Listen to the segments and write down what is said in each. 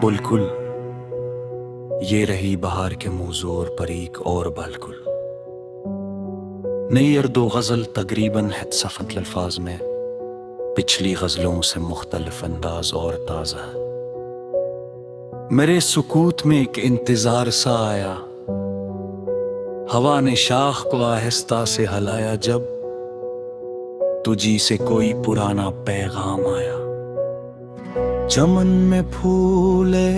बुलकुल ये रही बहार के मुंहजोर पर एक और बालकुल। नई अर्दो गज़ल तकरीबन हितसफ़त अल्फाज में पिछली गज़लों से मुख्तलिफ अंदाज और ताज़ा है। मेरे सुकूत में एक इंतज़ार सा आया, हवा ने शाख को आहिस्ता से हलाया जब तुझी से कोई पुराना पैगाम आया। चमन में फूले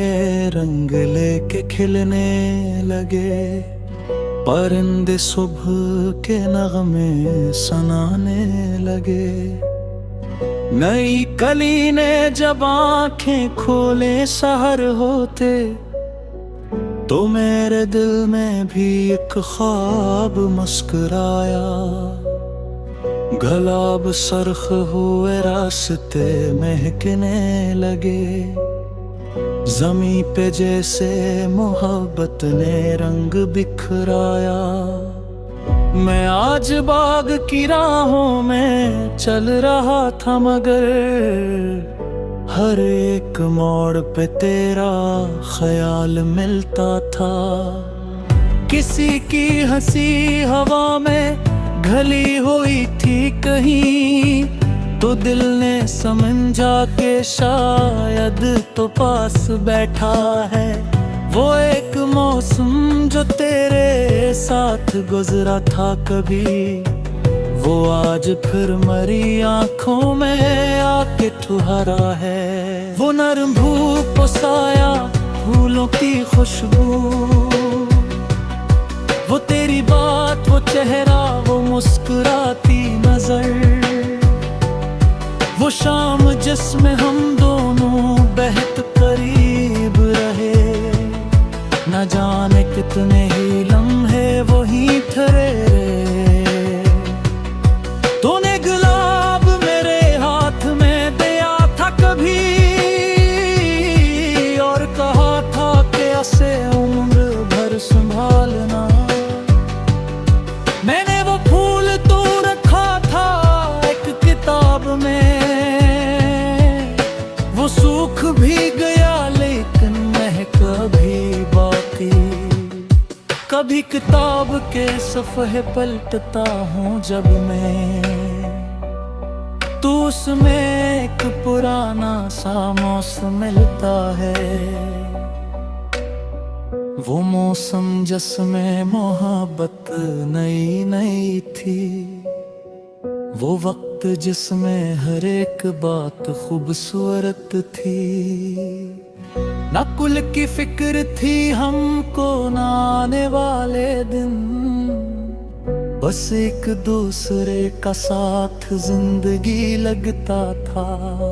रंग लेके खिलने लगे, परिंदे सुबह के नगमे सुनाने लगे। नई कली ने जब आंखें खोले सहर होते, तो मेरे दिल में भी एक ख्वाब मुस्कुराया। गुलाब सरख हुए रास्ते महकने लगे, ज़मीं पे जैसे मोहब्बत ने रंग बिखराया। मैं आज बाग की राहों में चल रहा था, मगर हर एक मोड़ पे तेरा ख्याल मिलता था। किसी की हंसी हवा में घली हुई थी कहीं, तो दिल ने समझा के शायद तो पास बैठा है। वो एक मौसम जो तेरे साथ गुजरा था कभी, वो आज फिर मरी आंखों में आके ठुहरा है। वो नरम धूप साया फूलों की खुशबू, वो तेरी बात वो चेहरा वो मुस्कुराती नजर, वो शाम जिसमें हम दोनों बेहद करीब रहे। न जाने कितने ही लम्हे वहीं ठहरे। तूने गुलाब मेरे हाथ में दिया था कभी, और कहा था कि ऐसे उम्र भर संभालना। मैंने वो फूल तो रखा था एक किताब में, वो सूख भी गया लेकिन महक भी बाकी। कभी किताब के सफ़हे पलटता हूँ जब मैं, तो उसमें एक पुराना सा मौसम मिलता है। वो मौसम जिसमें मोहब्बत नई नई थी, वो वक्त जिसमें हर एक बात खूबसूरत थी। ना कुल की फिक्र थी हमको ना आने वाले दिन, बस एक दूसरे का साथ जिंदगी लगता था।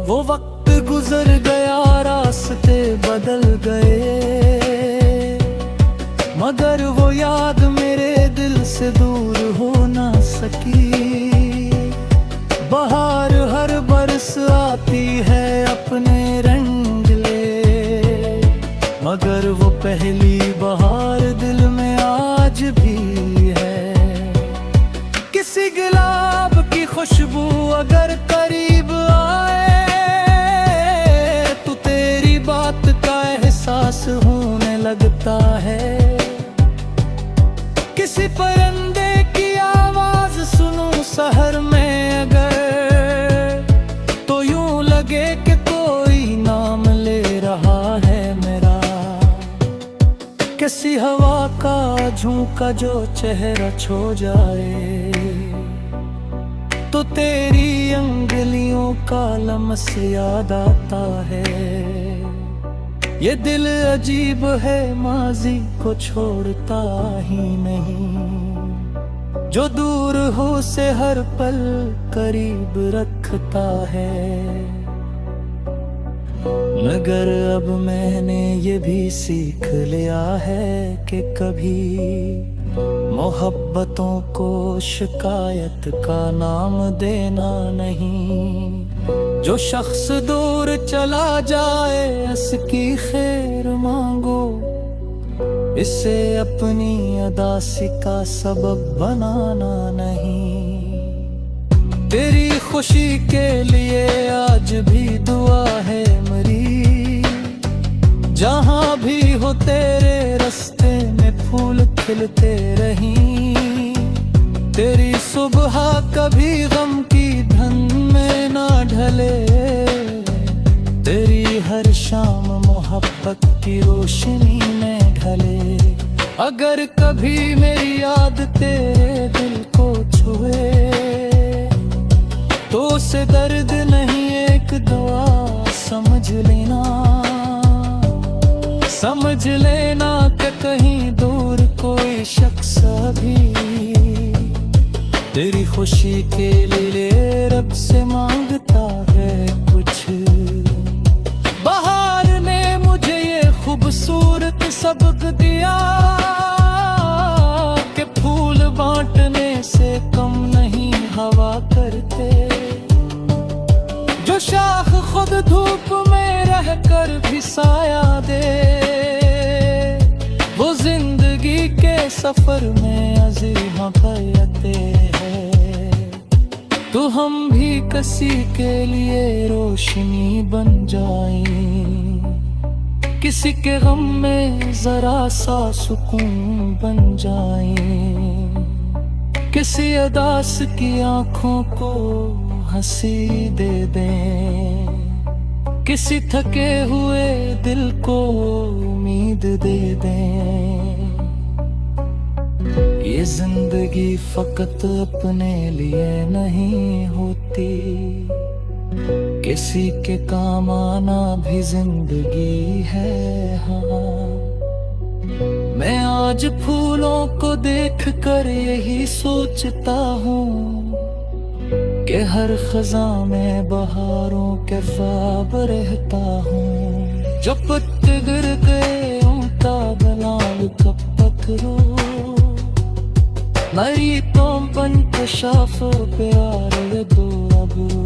वो वक्त गुजर गया रास्ते बदल गए, मगर वो याद मेरे दिल से दूर हो ना सकी। बहार हर बरस आती है अपने रंग ले, मगर वो पहली बहार दिल में आज भी है। किसी गुलाब की खुशबू अगर करीब आए, तो तेरी बात का एहसास होने लगता है। किसी परिंदे की आवाज सुनूं शहर में अगर, तो यूं लगे कि कोई नाम ले रहा है मेरा। किसी हवा का झोंका जो चेहरा छू जाए, तो तेरी अंगुलियों का लम्स याद आता है। ये दिल अजीब है माजी को छोड़ता ही नहीं, जो दूर हो से हर पल करीब रखता है। मगर अब मैंने ये भी सीख लिया है कि कभी मोहब्बतों को शिकायत का नाम देना नहीं। जो शख्स दूर चला जाए उसकी खैर मांगो, इसे अपनी अदासी का सबब बनाना नहीं। तेरी खुशी के लिए आज भी दुआ है मेरी, जहाँ भी हो तेरे रास्ते में फूल खिलते रहीं। तेरी सुबह कभी गम की धुंध में ना ढले, तेरी हर शाम मोहब्बत की रोशनी में ढले। अगर कभी मेरी याद तेरे दिल को छुए, तो उसे दर्द नहीं एक दुआ समझ लेना। समझ लेना कि कहीं दूर कोई शख्स भी तेरी खुशी के लिए रब से मांगता है कुछ। बहार ने मुझे ये खूबसूरत सबक दिया कि फूल बांटने से कम नहीं हवा करते। जो शाख खुद धूप में रहकर भी साया दे, वो जिंदगी के सफर में अज़ीम बैते है। तो हम भी किसी के लिए रोशनी बन जाए, किसी के गम में जरा सा सुकून बन जाए। किसी अदास की आंखों को हंसी दे दें, किसी थके हुए दिल को उम्मीद दे दें। ये जिंदगी फकत अपने लिए नहीं होती, किसी के काम आना भी जिंदगी है। हाँ, मैं आज फूलों को देख कर यही सोचता हूँ कि हर खज़ां में बहारों के ख्वाब रहता हूँ। जो पत्ते गिर गए उनका दलाल कब तक रो, मेरी तुम पंकशाफ प्यार ये दो अबरू।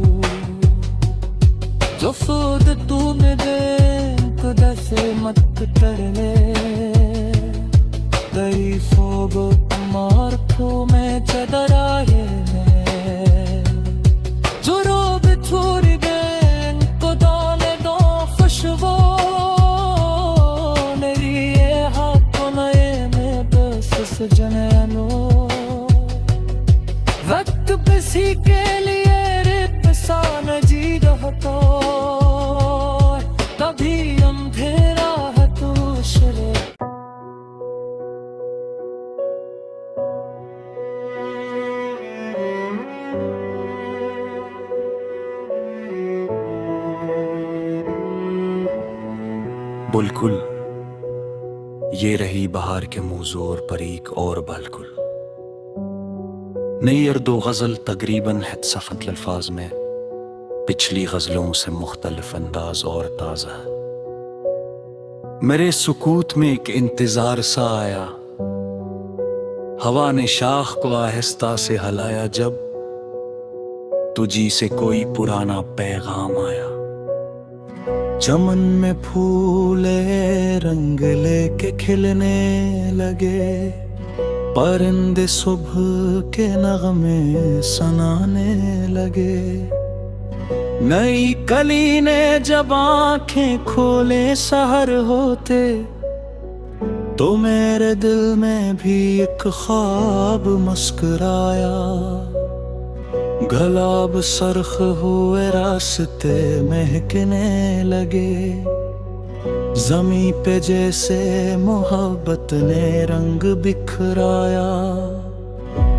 जो खुद तूने दे कदसे मत कर ले, तेरी फोब मार खो में चदराए में। जो रोब छोड़ दे को दाने दो खुशबू, मेरी ये हाथों नए में बस सजनो। वक्त किसी के लिए रित सा न जी रहता, कभी अंधेरा है तो शरे। बुलकुल ये रही बहार के मुँह पर एक और बलकुल। नई अर्दो गज़ल तकरीबन है सफ़त अल्फाज में, पिछली गज़लों से मुख्तलिफ अंदाज और ताज़ा। मेरे सुकूत में एक इंतज़ार सा आया, हवा ने शाख को आहिस्ता से हलाया जब तुझी से कोई पुराना पैगाम आया। चमन में फूले रंग लेके खिलने लगे, परिंदे सुबह के नगमे सुनाने लगे। नई कली ने जब आंखें खोले सहर होते, तो मेरे दिल में भी एक ख्वाब मुस्कुराया। गुलाब सरख हुए रास्ते महकने लगे, ज़मीं पे जैसे मोहब्बत ने रंग बिखराया।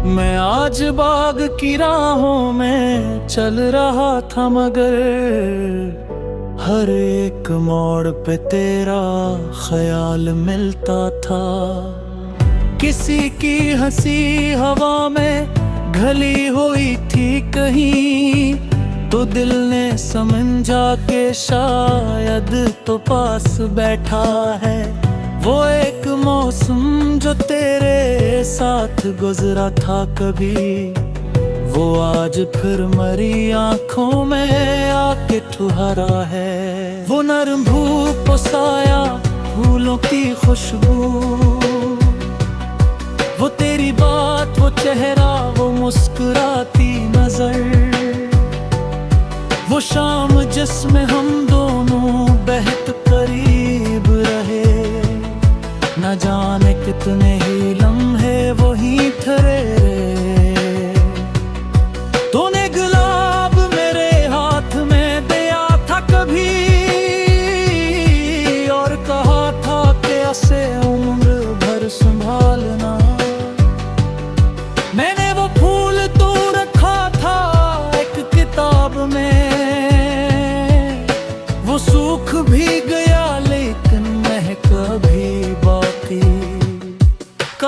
मैं आज बाग की राहों में चल रहा था, मगर हर एक मोड़ पे तेरा ख्याल मिलता था। किसी की हंसी हवा में घली हुई थी कहीं, तो दिल ने समझा के शायद तो पास बैठा है। वो एक मौसम जो तेरे साथ गुजरा था कभी, वो आज फिर मरी आंखों में आके ठुहरा है। वो नरम धूप साया फूलों की खुशबू, वो तेरी बात, वो चेहरा, वो मुस्कुराती नजर, वो शाम जिसमें हम दोनों बेहद करीब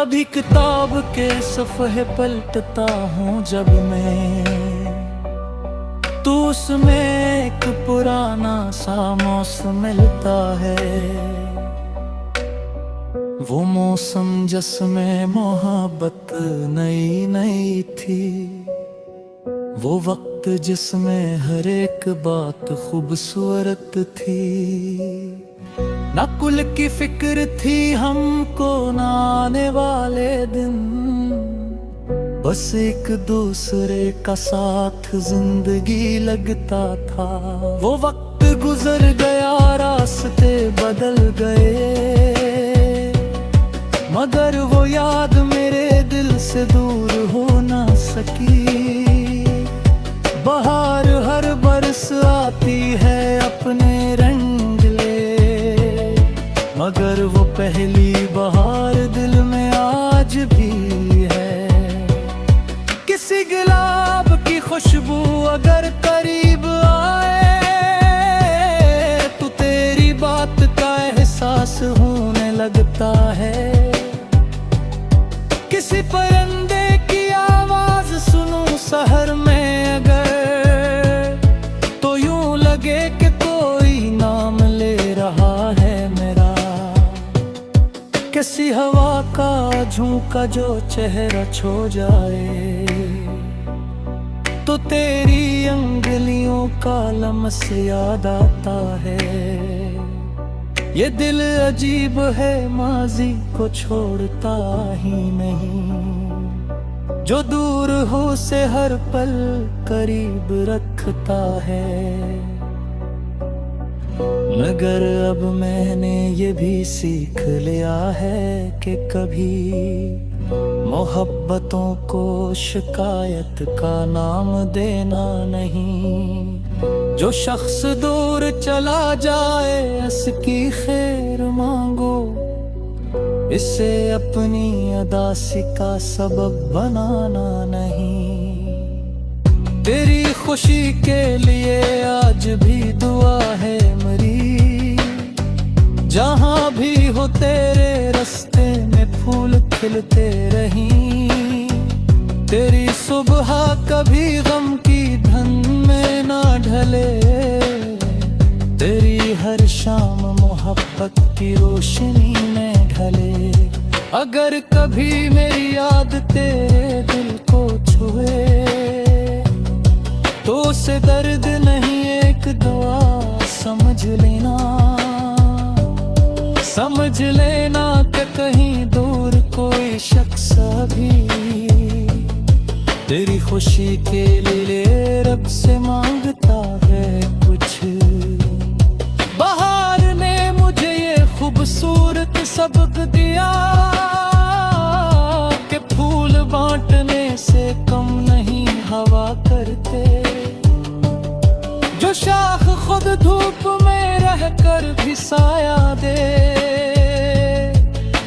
कभी किताब के सफ़हे पलटता हूँ जब मैं, तो उसमें एक पुराना सा मौसम मिलता है। वो मौसम जिसमें मोहब्बत नई नई थी, वो वक्त जिसमें हर एक बात खूबसूरत थी। ना कुल की फिक्र थी हमको ना आने वाले दिन, बस एक दूसरे का साथ जिंदगी लगता था। वो वक्त गुजर गया, रास्ते बदल गए, मगर वो याद मेरे दिल से दूर हो ना सकी। बहार हर बरस आती है अपने रंग ले, मगर वो पहली बहार दिल में आज भी है। किसी गुलाब की खुशबू अगर करीब आए, तो तेरी बात का एहसास होने लगता है। किसी परिंदे की आवाज सुनूं शहर में अगर, तो यूं लगे कि कोई नाम ले रहा है मेरा। किसी हवा का झोंका जो चेहरा छू जाए, तो तेरी अंगुलियों का लम्स याद आता है। ये दिल अजीब है, माजी को छोड़ता ही नहीं, जो दूर हो से हर पल करीब रखता है। मगर अब मैंने ये भी सीख लिया है कि कभी मोहब्बतों को शिकायत का नाम देना नहीं। जो शख्स दूर चला जाए उसकी खैर मांगो, इसे अपनी अदासी का सबब बनाना नहीं। तेरी खुशी के लिए आज भी दुआ है मेरी, जहाँ भी हो तेरे रास्ते में फूल खिलते रहीं। तेरी सुबह कभी गम की धुंध में ना ढले, तेरी हर शाम मोहब्बत की रोशनी में ढले। अगर कभी मेरी याद तेरे दिल को छुए, तो उसे दर्द नहीं एक दुआ समझ लेना। समझ लेना कि कहीं दूर कोई शख्स अभी तेरी खुशी के लिए रब से मांगता है कुछ। बहार ने मुझे ये खूबसूरत सबक दिया कि फूल बांटने से कम नहीं हवा करते। जो शाख खुद धूप में रहकर भी साया दे,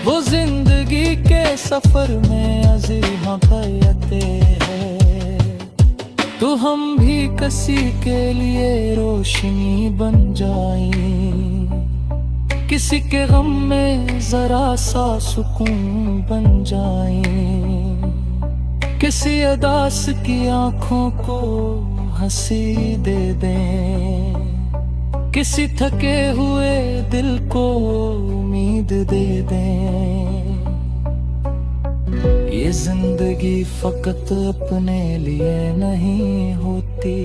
वो जिंदगी के सफर में अज़ीम बैते है। तो हम भी किसी के लिए रोशनी बन जाएं, किसी के गम में जरा सा सुकून बन जाएं। किसी अदास की आंखों को हंसी दे दें, किसी थके हुए दिल को उम्मीद दे दें। ये जिंदगी फकत अपने लिए नहीं होती,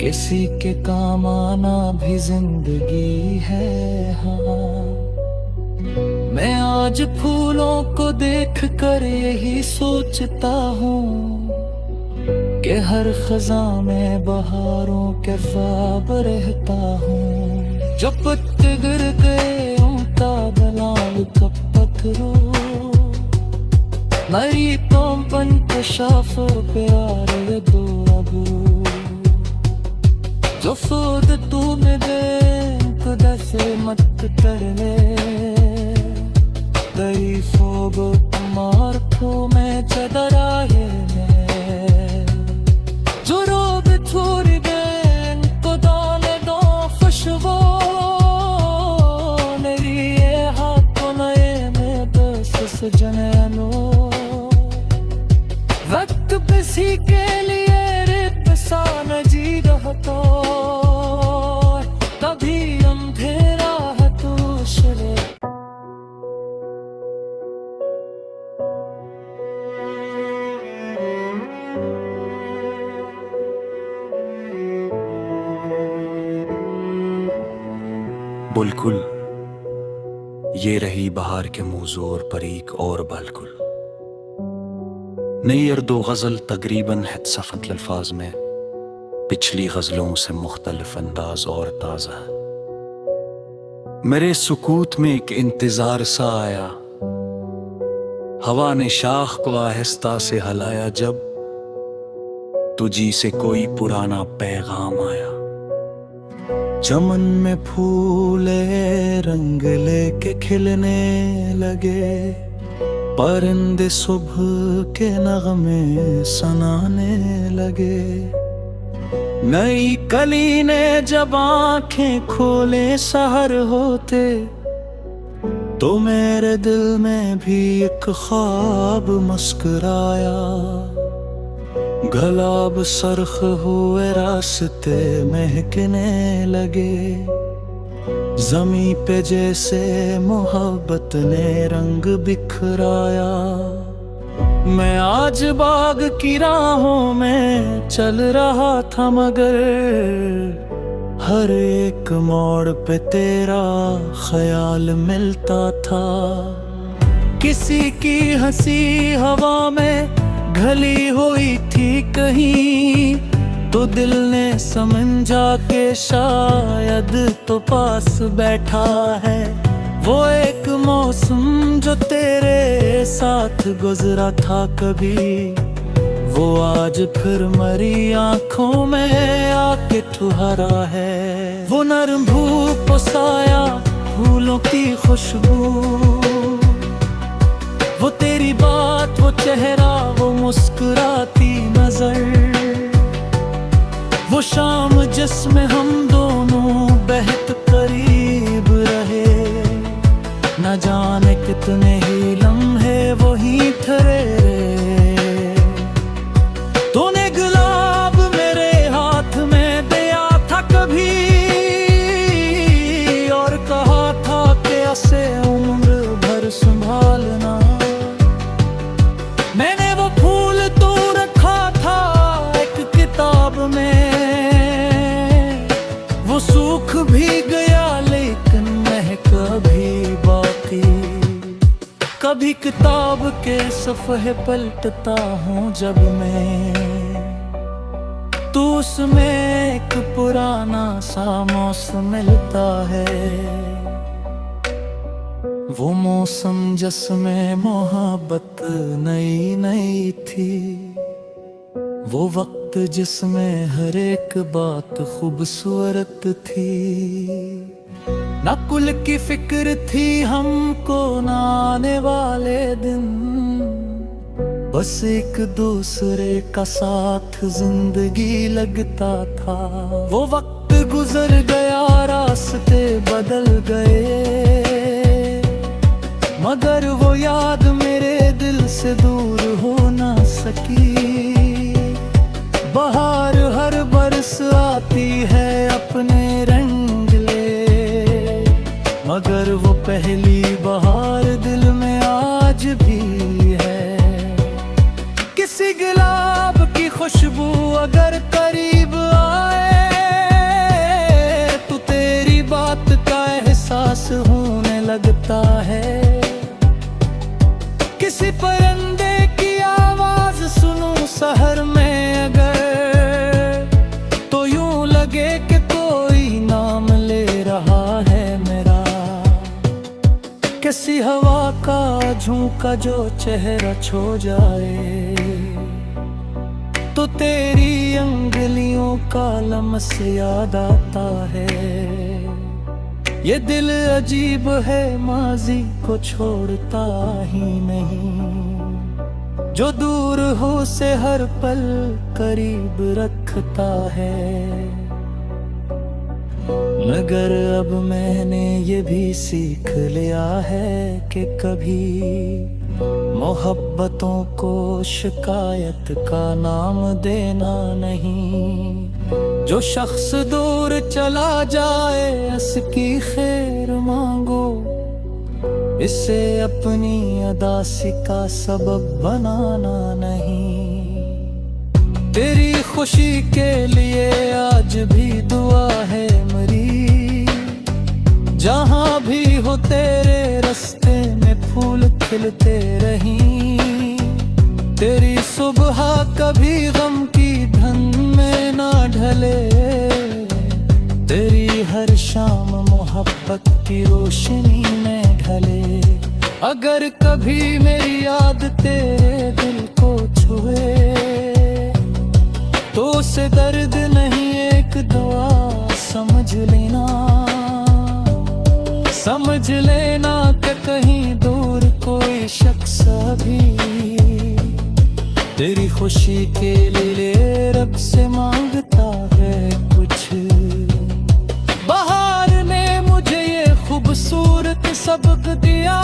किसी के काम आना भी जिंदगी है। हाँ, मैं आज फूलों को देख कर यही सोचता हूँ कि हर खज़ां में बहारों के ख्वाब रहता हूँ। जो पत्ते गिर गए उनका दलाल कब पत्थरों, नई पंपन के शाफों पे आ रहे दो अबरू। जो खुद तू में दे खुदा से मत कर ले, तेरी फोगो तुम्हार को में चदराए जो रोब छोड़ दे को दाने दो खुशबू। मेरी ये हाथ को नए में बस जनैनो वक्त किसी के लिए रिपसा न जी रहता तभी अंधेरा है दूसरे बुलकुल ये रही बहार के मुंहजोर पर एक और बालकुल नई अर्दो गजल तकरीबन सफ़त अल्फाज में पिछली गजलों से मुख्तलिफ अंदाज और ताज़ा मेरे सुकूत में एक इंतजार सा आया हवा ने शाख को आहिस्ता से हलाया जब तुझी से कोई पुराना पैगाम आया चमन में फूले रंग लेके खिलने लगे परिंदे सुबह के नगमे सुनाने लगे नई कली ने जब आंखें खोले सहर होते तो मेरे दिल में भी एक ख्वाब मुस्कुराया गुलाब सरख हुए रास्ते महकने लगे ज़मीं पे जैसे मोहब्बत ने रंग बिखराया मैं आज बाग की राहों में चल रहा था मगर हर एक मोड़ पे तेरा ख्याल मिलता था किसी की हंसी हवा में घली हुई थी कहीं तो दिल ने समझा के शायद तो पास बैठा है वो एक मौसम जो तेरे साथ गुजरा था कभी वो आज फिर मरी आंखों में आके ठुहरा है वो नरम धूप साया फूलों की खुशबू वो तेरी बात वो चेहरा वो मुस्कुराती नजर वो शाम जिसमें हम दोनों बेहद करीब रहे न जाने कितने ही लम्हे वहीं ठहरे तूने गुलाब मेरे हाथ में दिया था कभी और कहा था कि इसे उम्र भर संभालना मैंने वो फूल तो रखा था एक किताब में वो सूख भी गया लेकिन महक भी बाकी कभी किताब के सफ़े पलटता हूँ जब मैं तो उसमें एक पुराना सा मौसम मिलता है वो मौसम जिसमें मोहब्बत नई नई थी वो वक्त जिसमें हर एक बात खूबसूरत थी ना कुल की फिक्र थी हमको ना आने वाले दिन बस एक दूसरे का साथ जिंदगी लगता था वो वक्त गुजर गया रास्ते बदल गए मगर वो याद मेरे दिल से दूर हो ना सकी बहार हर बरस आती है अपने रंग ले मगर वो पहली बहार दिल में आज भी है किसी गुलाब की खुशबू अगर करीब आए तो तेरी बात का एहसास होने लगता है किसी परिंदे की आवाज सुनूं शहर में अगर तो यूं लगे कि कोई नाम ले रहा है मेरा किसी हवा का झोंका जो चेहरा छो जाए तो तेरी अंगुलियों का लम्स याद आता है ये दिल अजीब है माजी को छोड़ता ही नहीं जो दूर हो से हर पल करीब रखता है मगर अब मैंने ये भी सीख लिया है कि कभी मोहब्बतों को शिकायत का नाम देना नहीं। जो शख्स दूर चला जाए उसकी खैर मांगो, इसे अपनी अदासी का सबब बनाना नहीं। तेरी खुशी के लिए आज भी दुआ है मेरी, जहाँ भी हो तेरे रास्ते में फूल खिलते रहीं। तेरी सुबह कभी गम की धुंध में ना ढले, तेरी हर शाम मोहब्बत की रोशनी में ढले। अगर कभी मेरी याद तेरे दिल को छुए, तो उसे दर्द नहीं एक दुआ समझ लेना। समझ लेना कि कहीं दूर कोई शख्स भी तेरी खुशी के लिए रब से मांगता है कुछ। बहार ने मुझे ये खूबसूरत सबक दिया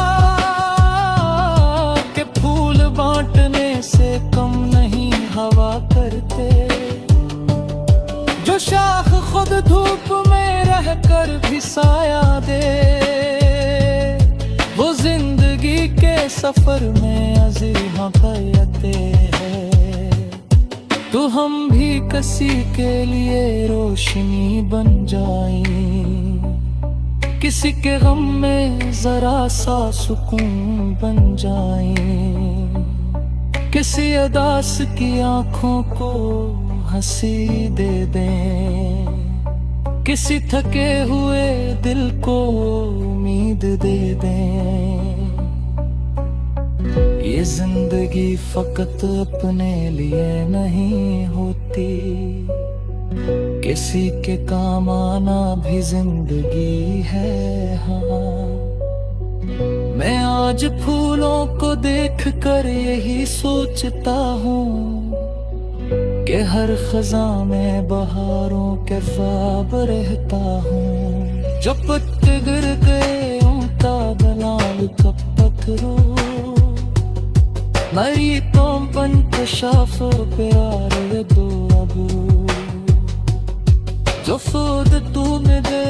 कि फूल बांटने से कम नहीं हवा करते। जो शाख खुद धूप में रहकर भी साया दे, वो जिंदगी के सफर में अज़ीज़ कहते हैं। तो हम भी किसी के लिए रोशनी बन जाए, किसी के गम में जरा सा सुकून बन जाए। किसी अदास की आंखों को हंसी दे दें, किसी थके हुए दिल को उम्मीद दे दें। ये जिंदगी फकत अपने लिए नहीं होती, किसी के काम आना भी जिंदगी है। हाँ, मैं आज फूलों को देख कर यही सोचता हूँ कि हर खज़ां में बहारों के ख्वाब रहता हूँ। जो पत्ते गिर गए उनका दलाल कब पत्थरों, मरी तुम पंचशाफ प्यार दो अब। जो खुद तूने दे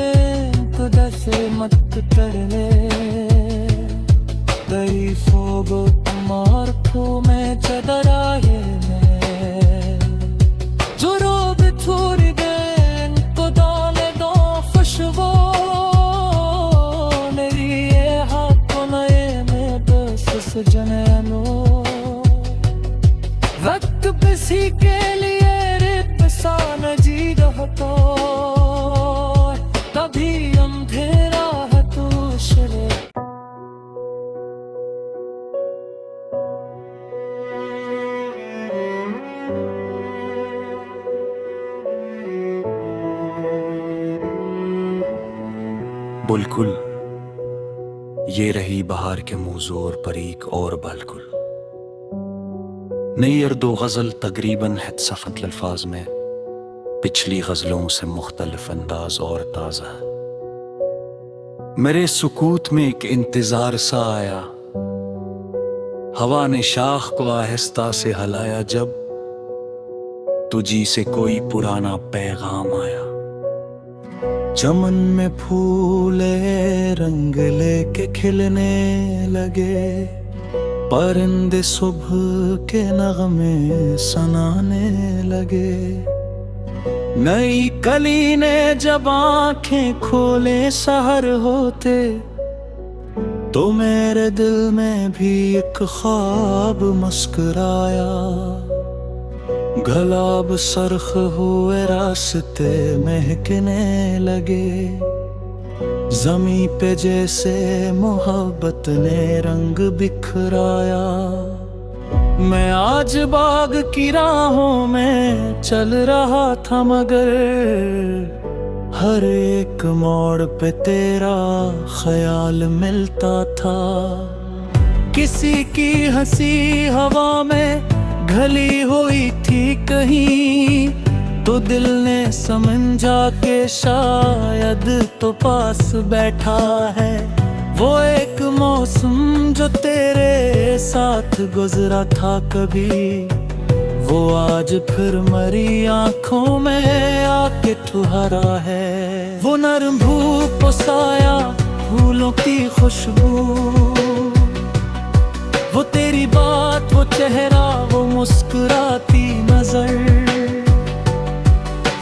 तो दसे मत कर ले, तारीफों को तुम्हार खो में चदराए में। जो रोब थोड़ी देर को दाने दो खुशबू, मेरी ये हाथों नए में बस सजने लो। वक्त किसी के लिए रित सा न जी रहा तो, कभी अंधेरा है तो शरे। बुलकुल ये रही बहार के मुंहज़ोर पर एक और बालकुल। नई दो गज़ल तकरीबन है सख्त अल्फाज में, पिछली गज़लों से मुख्तलिफ अंदाज और ताज़ा। मेरे सुकूत में एक इंतज़ार सा आया, हवा ने शाख को आहिस्ता से हलाया जब तुझी से कोई पुराना पैगाम आया। चमन में फूले रंग लेके खिलने लगे, परिंदे सुबह के नगमे सुनाने लगे। नई कली ने जब आंखें खोले सहर होते, तो मेरे दिल में भी एक ख्वाब मुस्कुराया। गुलाब सरख हुए रास्ते महकने लगे, ज़मीं पे जैसे मोहब्बत ने रंग बिखराया। मैं आज बाग की राहों में चल रहा था, मगर हर एक मोड़ पे तेरा ख्याल मिलता था। किसी की हंसी हवा में घली हुई थी कहीं, तो दिल ने समझा के शायद तो पास बैठा है वो एक मौसम जो तेरे साथ गुजरा था कभी, वो आज फिर मरी आंखों में आके ठुहरा है। वो नरम धूप साया फूलों की खुशबू, वो तेरी बात, वो चेहरा, वो मुस्कुराती नजर,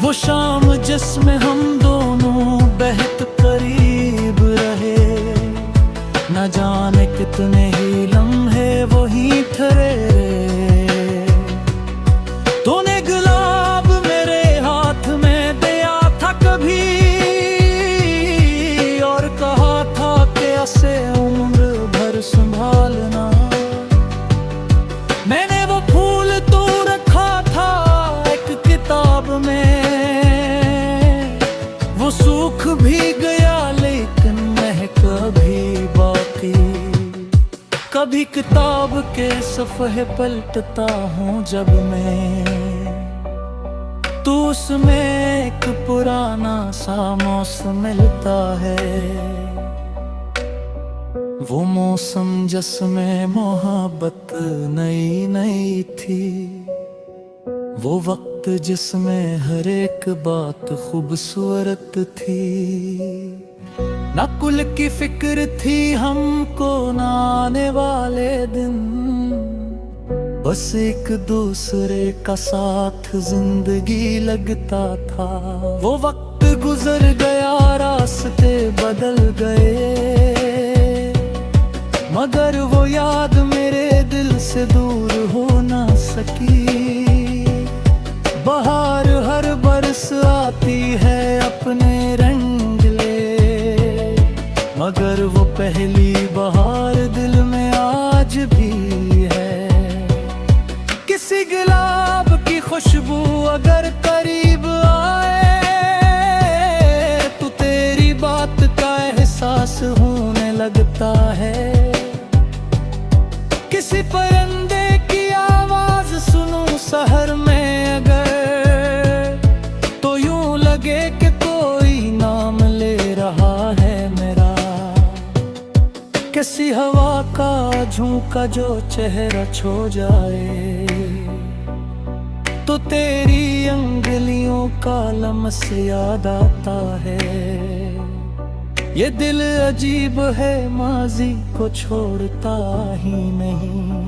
वो शाम जिसमें हम दोनों बेहद करीब रहे, न जाने कितने ही लम्हे वहीं ठहरे। तूने गुलाब मेरे हाथ में दिया था कभी और कहा था कि ऐसे उम्र भर संभालना। मैंने वो फूल तो रखा था एक किताब में, वो सूख भी गया लेकिन महक अभी बाकी। कभी किताब के सफ़े पलटता हूँ जब मैं, तो उसमें एक पुराना सा मौसम मिलता है, वो मौसम जिसमें मोहब्बत नई नई थी, वो वक्त जिसमें हर एक बात खूबसूरत थी। ना कुल की फिक्र थी हमको ना आने वाले दिन, बस एक दूसरे का साथ जिंदगी लगता था। वो वक्त गुजर गया, रास्ते बदल गए, मगर वो याद मेरे दिल से दूर हो ना सकी। बहार हर बरस आती है अपने रंग ले, मगर वो पहली बहार दिल में आज भी है। किसी गुलाब की खुशबू अगर करीब आए, तो तेरी बात का एहसास होने लगता है। किसी परिंदे की आवाज सुनूं शहर में अगर, तो यूं लगे कि कोई नाम ले रहा है मेरा। किसी हवा का झोंका जो चेहरा छू जाए, तो तेरी अंगुलियों का लम्स याद आता है। ये दिल अजीब है, माजी को छोड़ता ही नहीं,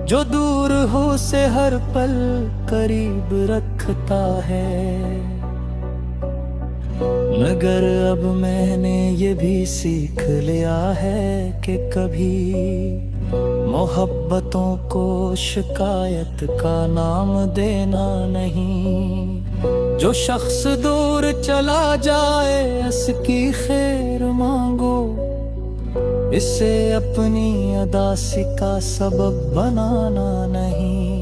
जो दूर हो से हर पल करीब रखता है। मगर अब मैंने ये भी सीख लिया है कि कभी मोहब्बतों को शिकायत का नाम देना नहीं। जो शख्स दूर चला जाए इसकी खैर मांगो, इसे अपनी अदासी का सबब बनाना नहीं।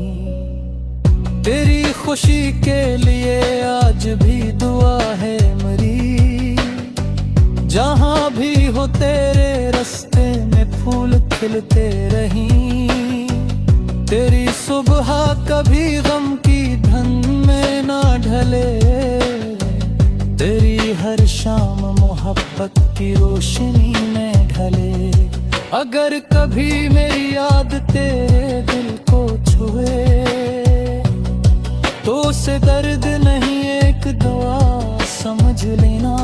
तेरी खुशी के लिए आज भी दुआ है मेरी, जहाँ भी हो तेरे रास्ते में फूल खिलते रहीं। तेरी सुबह कभी गम की धुंध में ना ढले, तेरी हर शाम मोहब्बत की रोशनी में ढले। अगर कभी मेरी याद तेरे दिल को छुए, तो उसे दर्द नहीं एक दुआ समझ लेना।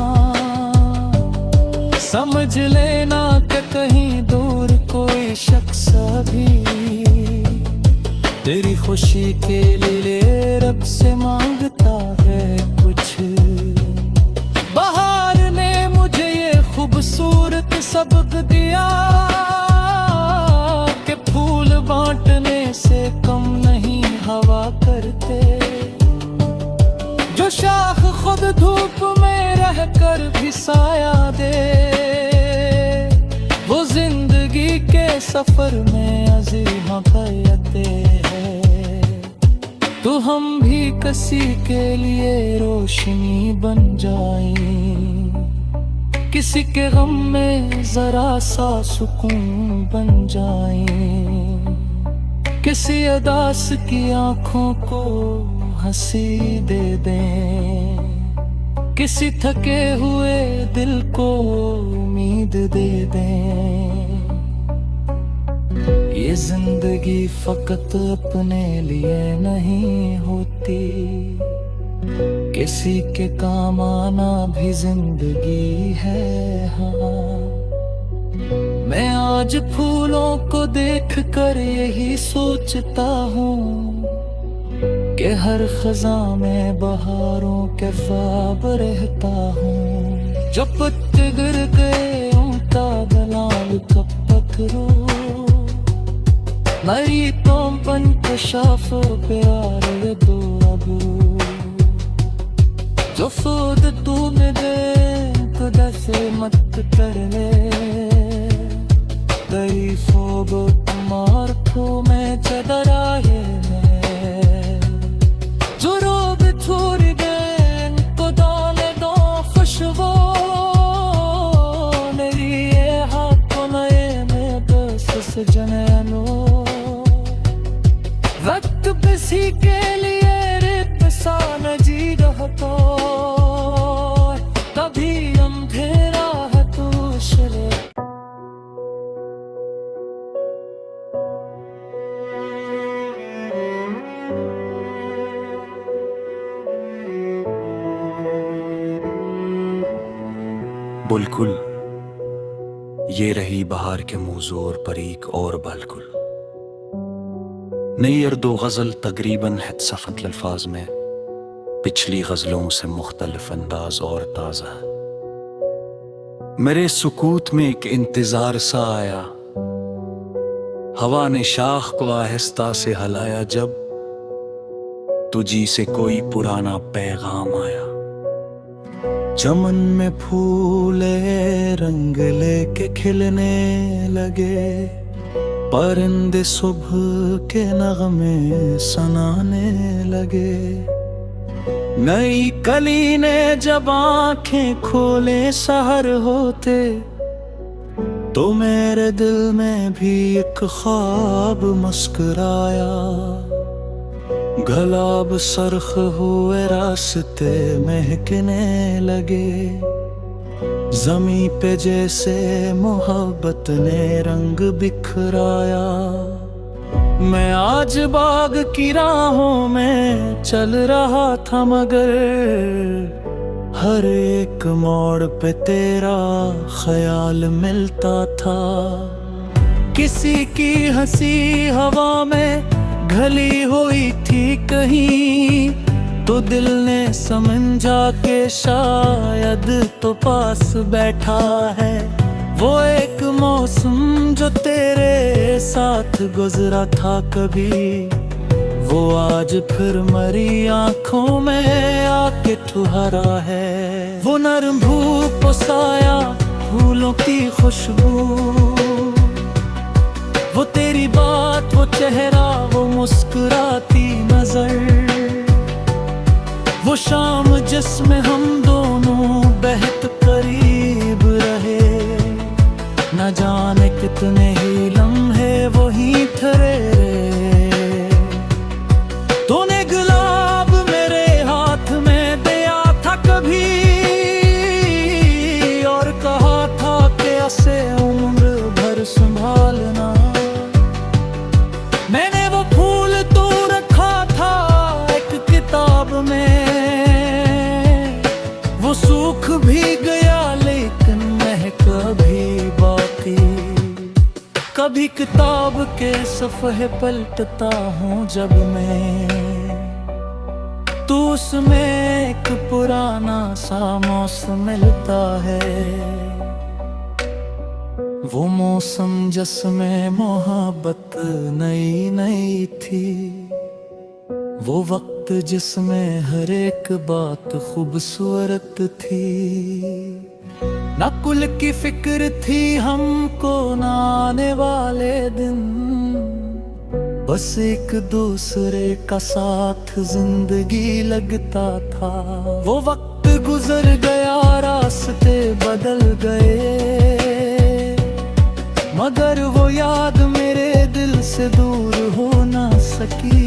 समझ लेना कि कहीं दूर कोई शख्स भी तेरी खुशी के लिए रब से मांगता है कुछ। बहार ने मुझे ये खूबसूरत सबक दिया कि फूल बांटने से कम नहीं हवा करते। जो शाख खुद धूप में रहकर भी साया दे, वो जिंदगी के सफर में अजीम हक़ीक़तें है। तो हम भी किसी के लिए रोशनी बन जाए, किसी के गम में जरा सा सुकून बन जाए, किसी अदास की आंखों को हंसी दे दें, किसी थके हुए दिल को उम्मीद दे दें। ये जिंदगी फकत अपने लिए नहीं होती, किसी के काम आना भी जिंदगी है। हाँ, मैं आज फूलों को देख कर यही सोचता हूँ कि हर खज़ा में बहारों के ख्वाब रहता हूँ। जो पत्ते गिर गए उनका दलाल कब पत्थरों, मरी तो पंकशाफ प्यार दो अबरू। जो सूद तूने दे खुदा से मत कर ले, तारीफों को तुम्हार को मैं चदराए में। जो रोब छोड़ दे को डाले दो खुशबू, मेरी ये हाथ नए में बस सजननो। वक्त किसी के लिए रेत सा न जी रहता, तभी अंधेरा है तू शरे। बुलकुल ये रही बहार के मुंहजोर पर एक और बलकुल। नई अर्दो गज़ल तकरीबन है सख्त अल्फाज में, पिछली गज़लों से मुख्तलिफ अंदाज और ताज़ा। मेरे सुकूत में एक इंतजार सा आया, हवा ने शाख को आहिस्ता से हलाया जब तुझी से कोई पुराना पैगाम आया। चमन में फूले रंग लेके खिलने लगे, परिंदे सुबह के नगमे सुनाने लगे। नई कली ने जब आंखें खोले सहर होते, तो मेरे दिल में भी एक ख्वाब मुस्कुराया। गुलाब सरख हुए रास्ते महकने लगे, ज़मीं पे जैसे मोहब्बत ने रंग बिखराया। मैं आज बाग की राहों में चल रहा था, मगर हर एक मोड़ पे तेरा ख्याल मिलता था। किसी की हंसी हवा में घली हुई थी कहीं, तो दिल ने समझा के शायद तो पास बैठा है। वो एक मौसम जो तेरे साथ गुजरा था कभी, वो आज फिर मरी आंखों में आके ठुहरा है। वो नरम धूप साया फूलों की खुशबू, वो तेरी बात वो चेहरा वो मुस्कुराती नजर। वो शाम जिसमें हम दोनों बेहद करीब रहे, न जाने कितने ही लम्हे वहीं ठहरे। तूने गुलाब मेरे हाथ में दिया था कभी, और कहा था कि ऐसे उम्र भर संभालना। मैंने वो फूल तो रखा था एक किताब में, वो सूख भी गया लेकिन महक भी बाकी। कभी किताब के सफ़े पलटता हूँ जब मैं, तो उसमें एक पुराना सा मौसम मिलता है। वो मौसम जिसमें मोहब्बत नई नई थी, वो वक्त जिसमें हर एक बात खूबसूरत थी। ना कुल की फिक्र थी हमको ना आने वाले दिन, बस एक दूसरे का साथ जिंदगी लगता था। वो वक्त गुजर गया रास्ते बदल गए, मगर वो याद मेरे दिल से दूर हो ना सकी।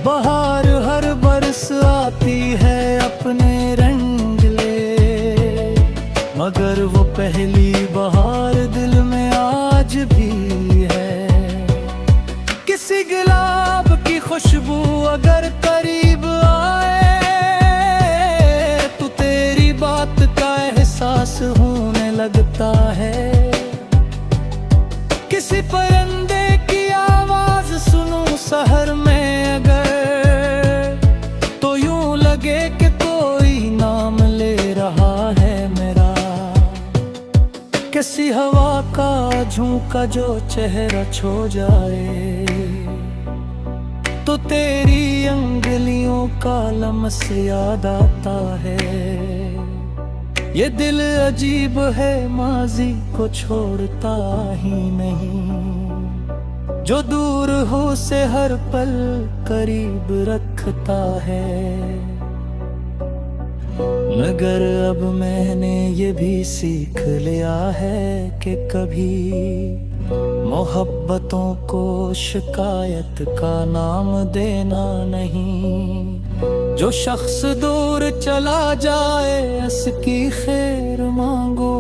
बहार हर बरस आती है अपने रंग ले, मगर वो पहली बहार दिल में आज भी है। किसी गुलाब की खुशबू अगर करीब आए तो तेरी बात का एहसास होने लगता है। किसी परिंदे की आवाज सुनूं शहर में अगर, तो यूं लगे कि कोई नाम ले रहा है मेरा। किसी हवा का झोंका जो चेहरा छू जाए, तो तेरी अंगुलियों का लम्स याद आता है। ये दिल अजीब है, माजी को छोड़ता ही नहीं, जो दूर हो से हर पल करीब रखता है। मगर अब मैंने ये भी सीख लिया है कि कभी मोहब्बतों को शिकायत का नाम देना नहीं। जो शख्स दूर चला जाए उसकी खैर मांगो,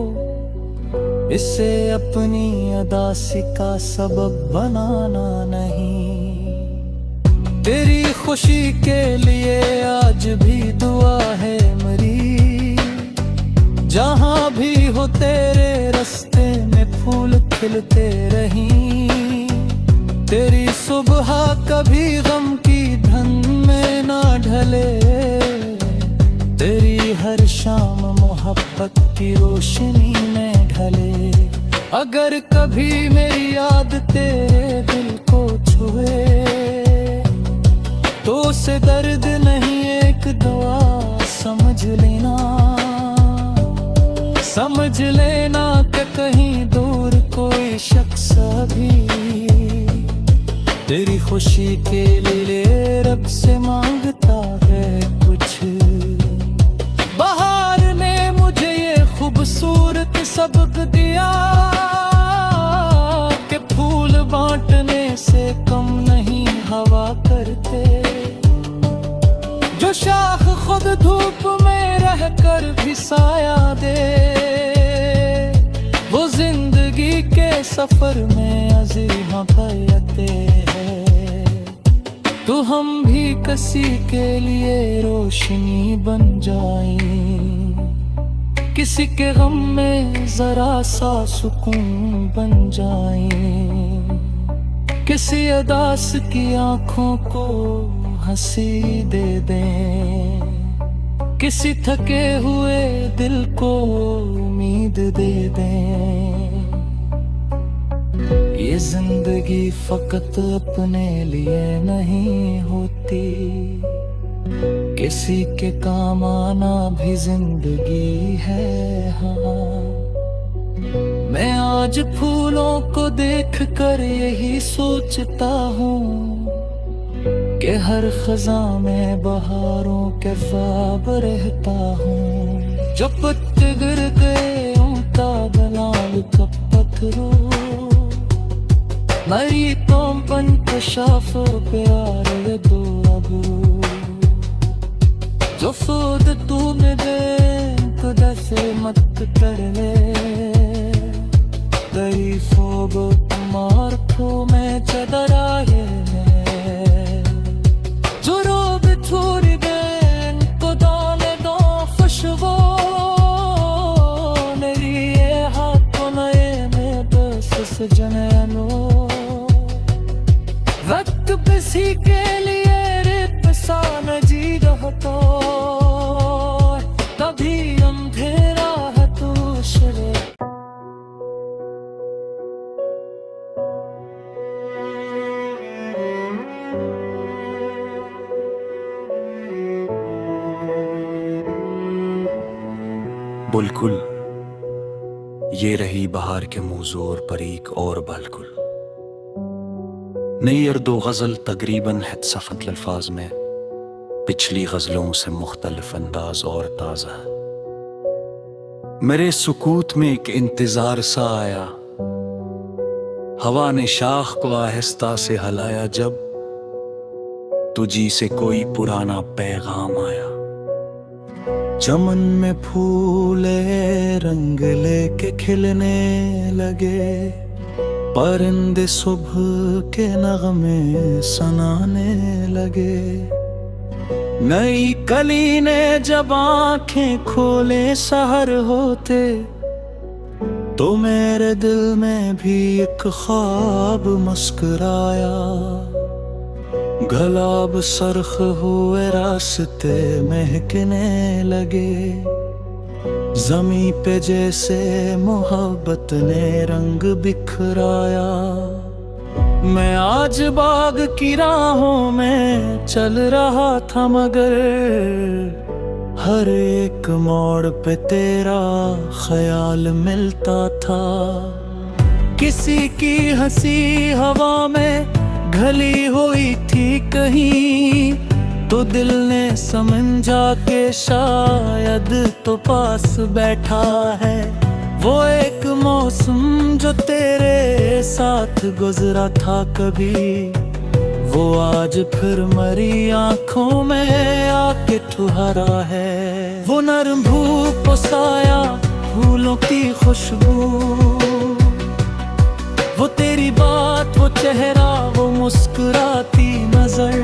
इसे अपनी अदासी का सबब बनाना नहीं। तेरी खुशी के लिए आज भी दुआ है मेरी, जहाँ भी हो तेरे रास्ते में फूल खिलते रहीं। तेरी सुबह कभी गम की धुंध में ना ढले, तेरी हर शाम मोहब्बत की रोशनी में ढले। अगर कभी मेरी याद तेरे दिल को छुए, तो उसे दर्द नहीं एक दुआ समझ लेना। समझ लेना कि कहीं दूर कोई शख्स भी तेरी खुशी के लिए रब से मांगता है कुछ। बहार ने मुझे ये खूबसूरत सबक दिया कि फूल बांटने से कम नहीं हवा करते। जो शाख खुद धूप में रहकर भी साया दे, वो जिंदगी के सफर में अजीम भयते है। तो हम भी किसी के लिए रोशनी बन जाएं, किसी के गम में जरा सा सुकून बन जाएं। किसी अदास की आंखों को हंसी दे दें, किसी थके हुए दिल को उम्मीद दे दें। ये जिंदगी फकत अपने लिए नहीं होती, किसी के काम आना भी जिंदगी है। हाँ, मैं आज फूलों को देख कर यही सोचता हूँ कि हर खज़ां में बहारों के ख्वाब रहता हूँ। जो पत्ते गिर गए उनका दलाल कब पत्थरों, मरी तुम पंकशाफ प्यार दो अब। जो खुद तूने दे खुदा से मत कर ले, तेरी फोब तुम्हार खो में चदरा है। जो रोब छोड़ दे को दाने दो खुशबू, मेरी ये हाथों नए में बस सजनो। वक्त किसी के लिए रिपसान जी रहता, कभी अंधेरा है तू शरे। बुलकुल ये रही बहार के मुंहजोर पर एक और बालकुल। नई अर्दो गज़ल तकरीबन हद सफ़त अल्फाज में, पिछली गज़लों से मुख्तलिफ अंदाज और ताज़ा। मेरे सुकूत में एक इंतज़ार सा आया, हवा ने शाख को आहिस्ता से हलाया जब, तुझी से कोई पुराना पैगाम आया। चमन में फूले रंग लेके खिलने लगे, परिंदे सुबह के नगमे सुनाने लगे। नई कली ने जब आंखें खोले सहर होते, तो मेरे दिल में भी एक ख्वाब मुस्कुराया। गुलाब सरख हुए रास्ते महकने लगे, ज़मीं पे जैसे मोहब्बत ने रंग बिखराया। मैं आज बाग की राहों में चल रहा था, मगर हर एक मोड़ पे तेरा ख्याल मिलता था। किसी की हंसी हवा में घली हुई थी कहीं, तो दिल ने समझा के शायद तो पास बैठा है। वो एक मौसम जो तेरे साथ गुजरा था कभी, वो आज फिर मरी आंखों में आके ठुहरा है। वो नरम धूप साया फूलों की खुशबू, वो तेरी बात, वो चेहरा, वो मुस्कुराती नजर,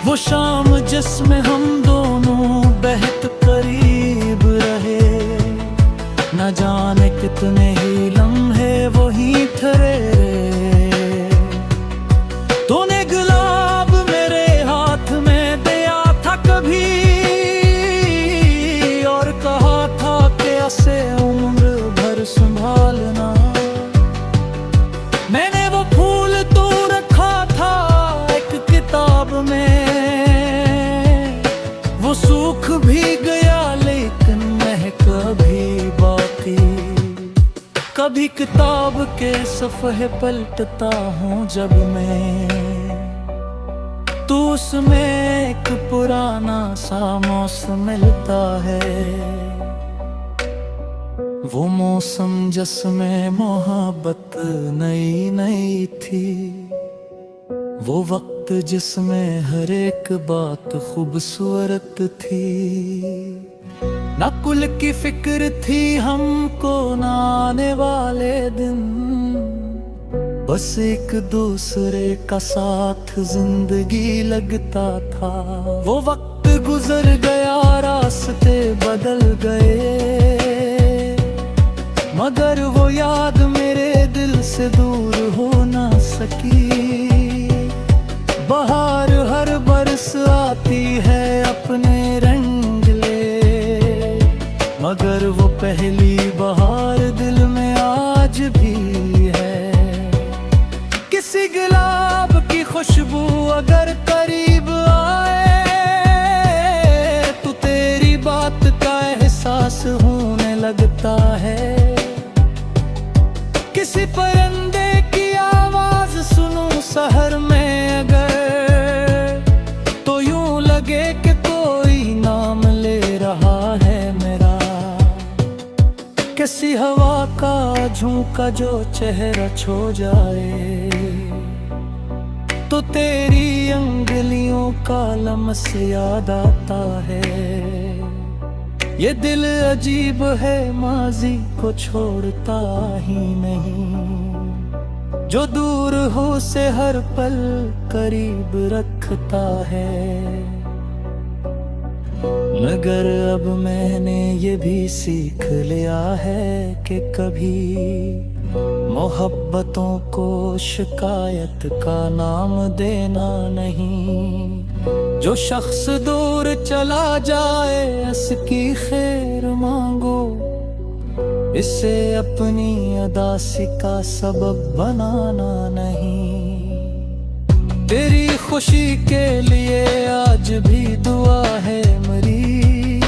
वो शाम जिसमें हम दोनों बेहद करीब रहे। न जाने कितने ही लम्हे वहीं ठहरे। तूने गुलाब मेरे हाथ में दिया था कभी, और कहा था कि इसे उम्र भर संभालना। मैंने वो फूल तो रखा था एक किताब में, वो सूख भी गया लेकिन महक अभी बाकी। कभी किताब के सफ़हे पलटता हूँ जब मैं, तो उसमें एक पुराना सा मौसम मिलता है। वो मौसम जिसमें मोहब्बत नई नई थी, वो वक्त जिसमें हर एक बात खूबसूरत थी। ना कुल की फिक्र थी हमको ना आने वाले दिन, बस एक दूसरे का साथ जिंदगी लगता था। वो वक्त गुजर गया, रास्ते बदल गए, मगर वो याद मेरे दिल से दूर हो ना सकी। बहार हर बरस आती है अपने रंग ले, मगर वो पहली बहार दिल में आज भी है। किसी गुलाब की खुशबू अगर करीब आए, तो तेरी बात का एहसास होने लगता है। किसी परिंदे की आवाज सुनूं शहर में अगर, तो यूं लगे कि कोई नाम ले रहा है मेरा। किसी हवा का झोंका जो चेहरा छू जाए, तो तेरी अंगुलियों का लम्स याद आता है। ये दिल अजीब है, माजी को छोड़ता ही नहीं, जो दूर हो से हर पल करीब रखता है। मगर अब मैंने ये भी सीख लिया है कि कभी मोहब्बतों को शिकायत का नाम देना नहीं। जो शख्स दूर चला जाए उसकी खैर मांगो, इसे अपनी अदासी का सबब बनाना नहीं। तेरी खुशी के लिए आज भी दुआ है मेरी,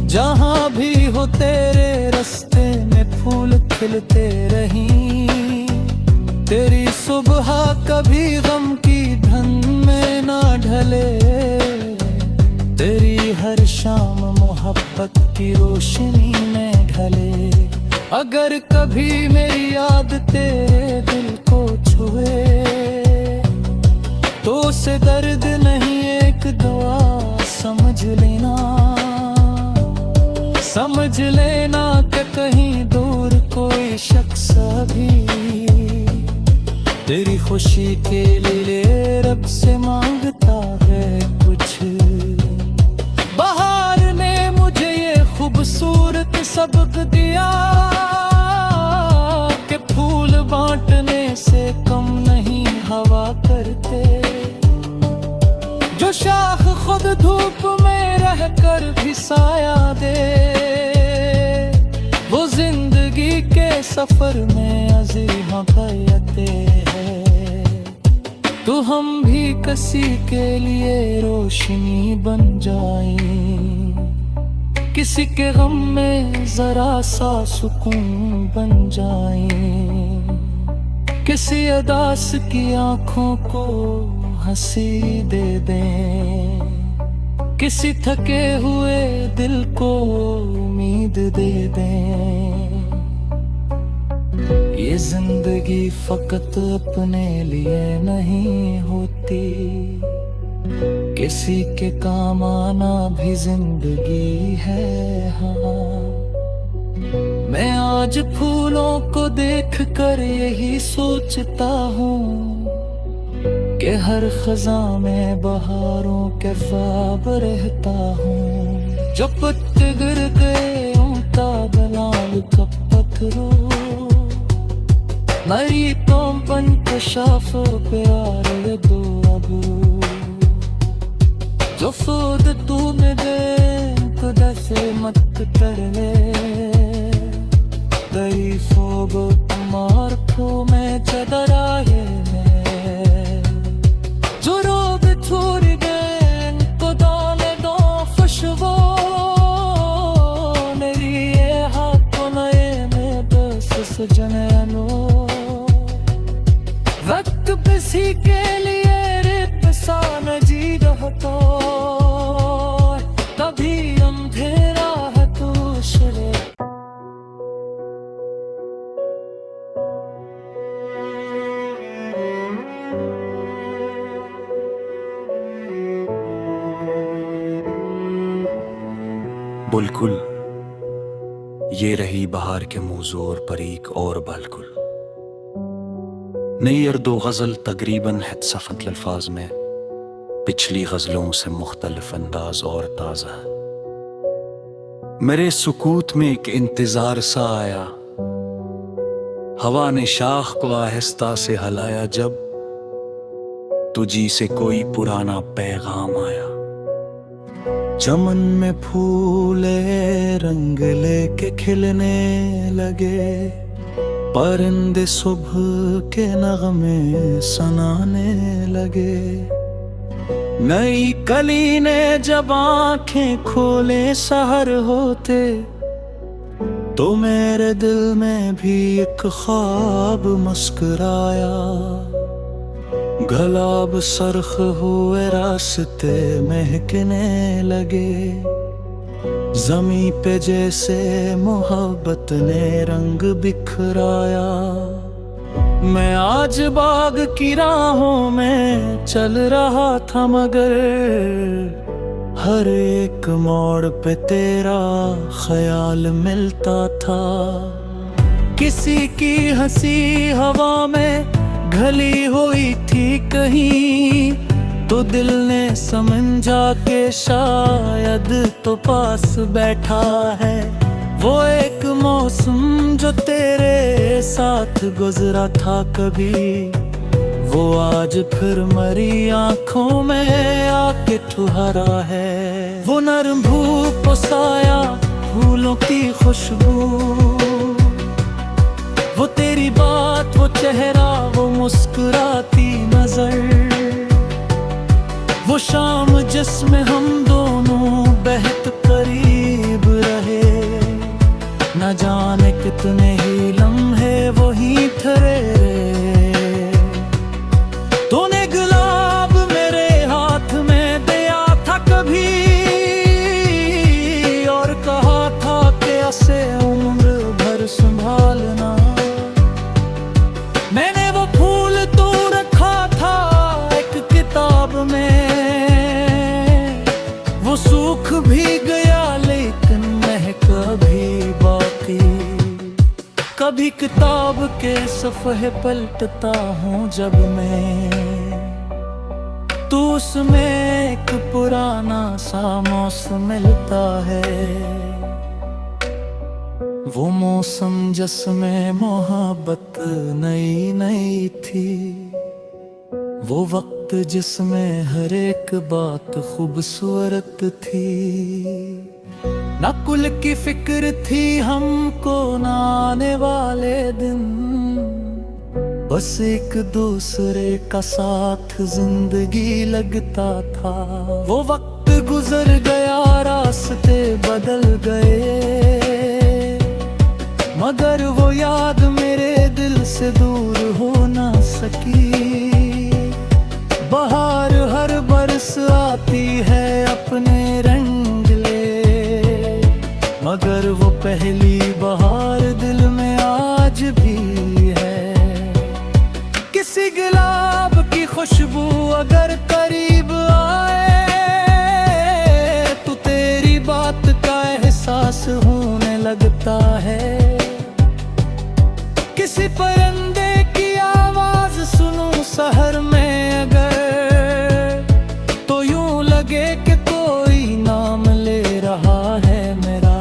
जहाँ भी हो तेरे रास्ते में फूल खिलते रहीं। तेरी सुबह कभी गम की धुंध में ना ढले, तेरी हर शाम मोहब्बत की रोशनी में ढले। अगर कभी मेरी याद तेरे दिल को छुए, से दर्द नहीं एक दुआ समझ लेना कि कहीं दूर कोई शख्स भी तेरी खुशी के लिए रब से मांगता है कुछ। बहार ने मुझे ये खूबसूरत सबक दिया कि फूल बांटने से कम नहीं हवा करते। जो शाख खुद धूप में रहकर भी साया दे, वो जिंदगी के सफर में अजीम हक़ीक़ते है। तो हम भी किसी के लिए रोशनी बन जाए, किसी के गम में जरा सा सुकून बन जाए, किसी अदास की आंखों को हंसी दे दें, किसी थके हुए दिल को उम्मीद दे दें। ये जिंदगी फकत अपने लिए नहीं होती, किसी के काम आना भी जिंदगी है। हाँ, मैं आज फूलों को देख कर यही सोचता हूँ कि हर खज़ां में बहारों के ख्वाब रहता हूँ। जो पत्ते गिर गए उनका दलाल कब पत्थरों, मरी तो पंकशाफ प्यार दो अबरू। जो सूद तूने दे खुदा से मत कर ले, गई फोग तुम्हार खो में चदराए में। जो रोब छोड़ गए को दाने दो खुशबू, मेरी ये हाथों नए में बस सजननो। वक्त किसी के लिए रित सा न जी रहता, कभी अंधेरा है तू शरे। बुलकुल ये रही बहार के मुँह पर एक और बालकुल। नई अर्दो गज़ल तकरीबन है सख्त अल्फाज में, पिछली गज़लों से मुख्तलिफ अंदाज और ताज़ा। मेरे सुकूत में एक इंतजार सा आया, हवा ने शाख को आहिस्ता से हलाया जब तुझी से कोई पुराना पैगाम आया। चमन में फूले रंग लेके खिलने लगे, परिंदे सुबह के नगमे सुनाने लगे। नई कली ने जब आंखें खोले सहर होते, तो मेरे दिल में भी एक ख्वाब मुस्कुराया। गुलाब सरख हुए रास्ते महकने लगे, ज़मीं पे जैसे मोहब्बत ने रंग बिखराया। मैं आज बाग की राहों में चल रहा था, मगर हर एक मोड़ पे तेरा ख्याल मिलता था। किसी की हंसी हवा में घली हुई थी कहीं, तो दिल ने समझा के शायद तो पास बैठा है। वो एक मौसम जो तेरे साथ गुजरा था कभी, वो आज फिर मरी आंखों में आके ठुहरा है। वो नरम धूप साया फूलों की खुशबू, वो तेरी बात वो चेहरा वो मुस्कुराती नजर, वो शाम जिसमें हम दोनों बेहद करीब रहे। न जाने कितने ही लम्हे वहीं ठहरे रहे। तूने गुलाब मेरे हाथ में दिया था कभी, और कहा था कि इसे उम्र भर संभालना। मैंने वो फूल तो रखा था एक किताब के सफ़हे पलटता हूँ जब मैं, तो उसमें एक पुराना सा मौसम मिलता है। वो मौसम जिसमें मोहब्बत नई नई थी, वो वक्त जिसमें हर एक बात खूबसूरत थी। ना कुल की फिक्र थी हमको ना आने वाले दिन, बस एक दूसरे का साथ जिंदगी लगता था। वो वक्त गुजर गया, रास्ते बदल गए, मगर वो याद मेरे दिल से दूर हो ना सकी। बहार हर बरस आती है अपने रंग ले, मगर वो पहली बहार दिल में आज भी है। किसी गुलाब की खुशबू अगर करीब आए, तो तेरी बात का एहसास होने लगता है। किसी परिंदे की आवाज सुनूं शहर में अगर, तो यूं लगे कि कोई नाम ले रहा है मेरा।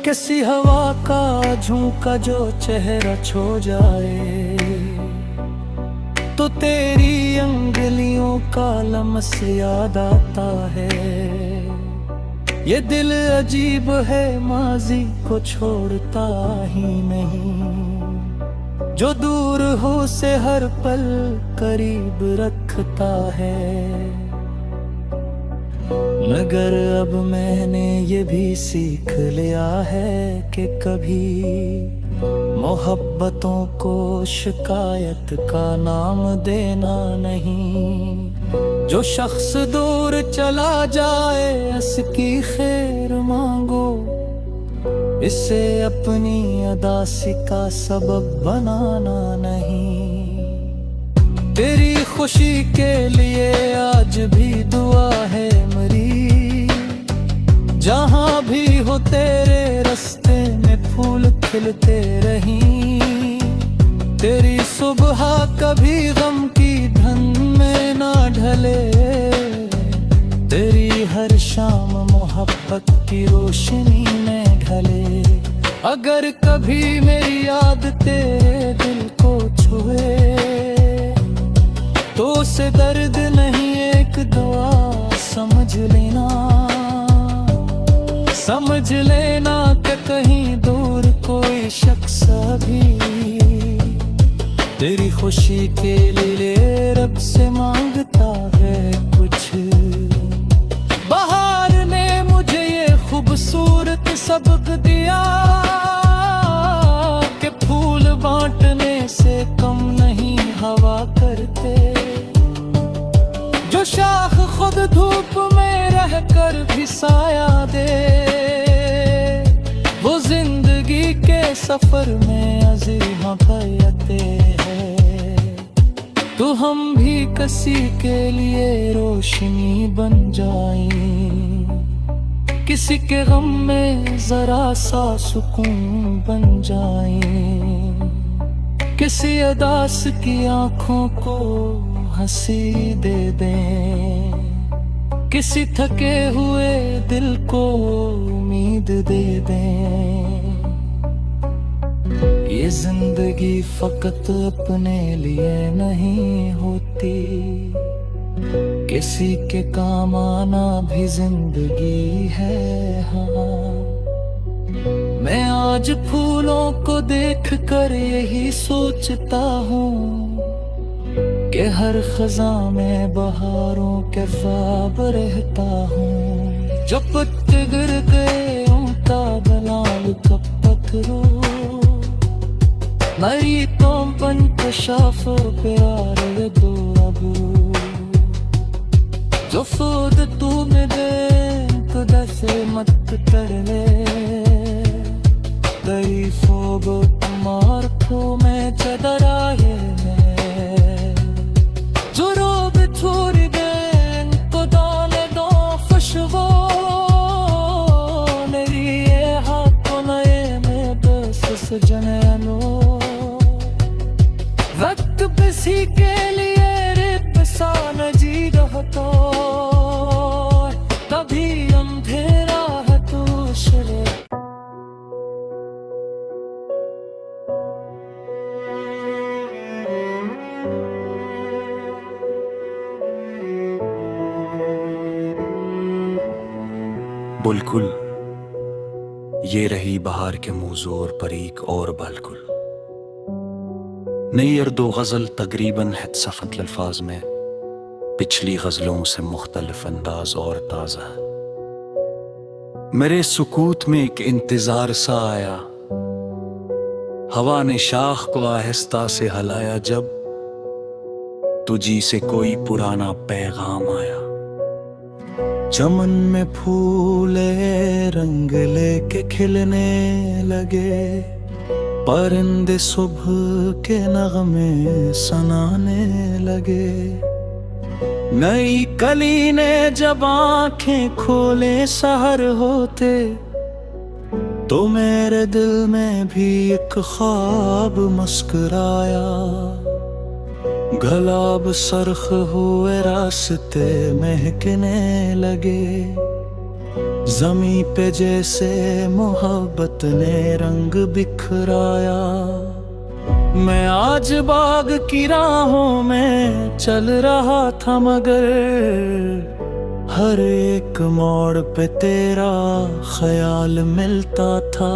किसी हवा का झोंका जो चेहरा छू जाए, तो तेरी अंगुलियों का लम्स याद आता है। ये दिल अजीब है, माजी को छोड़ता ही नहीं, जो दूर हो से हर पल करीब रखता है। मगर अब मैंने ये भी सीख लिया है कि कभी मोहब्बतों को शिकायत का नाम देना नहीं। जो शख्स दूर चला जाए उसकी खैर मांगो, इसे अपनी अदासी का सबब बनाना नहीं। तेरी खुशी के लिए आज भी दुआ है मेरी, जहाँ भी हो तेरे रास्ते में फूल खिलते रहीं। तेरी सुबह कभी गम की धुंध में ना ढले, तेरी हर शाम मोहब्बत की रोशनी में ढले। अगर कभी मेरी याद तेरे दिल को छुए, तो उसे दर्द नहीं एक दुआ समझ लेना। समझ लेना कि कहीं दूर कोई शख्स भी तेरी खुशी के लिए रब से मांगता है कुछ। बहार ने मुझे ये खूबसूरत सबक दिया कि फूल बांटने से कम नहीं हवा करते। जो शाख खुद धूप में रहकर भी साया दे, वो जिंदगी के सफर में अज़ीम बैते है। तो हम भी किसी के लिए रोशनी बन जाएं, किसी के गम में जरा सा सुकून बन जाएं। किसी अदास की आंखों को हंसी दे दें, किसी थके हुए दिल को उम्मीद दे दें। ये जिंदगी फकत अपने लिए नहीं होती, किसी के काम आना भी जिंदगी है। हाँ, मैं आज फूलों को देख कर यही सोचता हूँ कि हर खज़ां में बहारों के ख्वाब रहता हूँ। जब पत्ते गिर गए उनका बलाल कब तक रो, नरी तुम पंकशाफ प्यार दो अब। जो खुद तू में दे खुदा से मत कर ले, तारीफों को तुम्हार को में चदराए में। जो रोब छोड़ दे को दाने दो खुशबू, मेरी ये हाथ को नए में बस सजने लो। किसी के लिए रिप्सा न जी रहा तो कभी अंधेरा है तो शरे बुलकुल ये रही बहार के मुंहजोर पर एक और बालकुल। नई अर्दो गजल तकरीबन है सफत अल्फाज में, पिछली गजलों से मुख्तलिफ अंदाज और ताजा। मेरे सुकूत में एक इंतजार सा आया, हवा ने शाख को आहिस्ता से हलाया जब तुझी से कोई पुराना पैगाम आया। चमन में फूले रंग लेके खिलने लगे, परिंदे सुबह के नगमे सुनाने लगे। नई कली ने जब आंखें खोले सहर होते, तो मेरे दिल में भी एक ख्वाब मुस्कुराया। गुलाब सरख हुए रास्ते महकने लगे, जमी पे जैसे मोहब्बत ने रंग बिखराया। मैं आज बाग की राहों में चल रहा था, मगर हर एक मोड़ पे तेरा ख्याल मिलता था।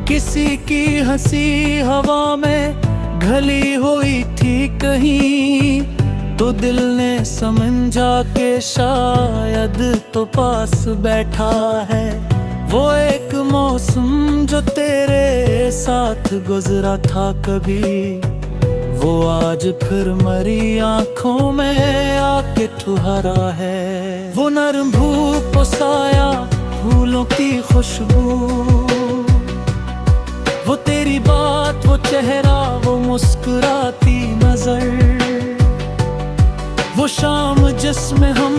किसी की हंसी हवा में घली हुई थी कहीं, तो दिल ने समझा के शायद तो पास बैठा है। वो एक मौसम जो तेरे साथ गुजरा था कभी, वो आज फिर मरी आंखों में आके ठुहरा है। वो नरम धूप साया फूलों की खुशबू, वो तेरी बात वो चेहरा वो मुस्कुराती नजर, वो शाम जिसमें हम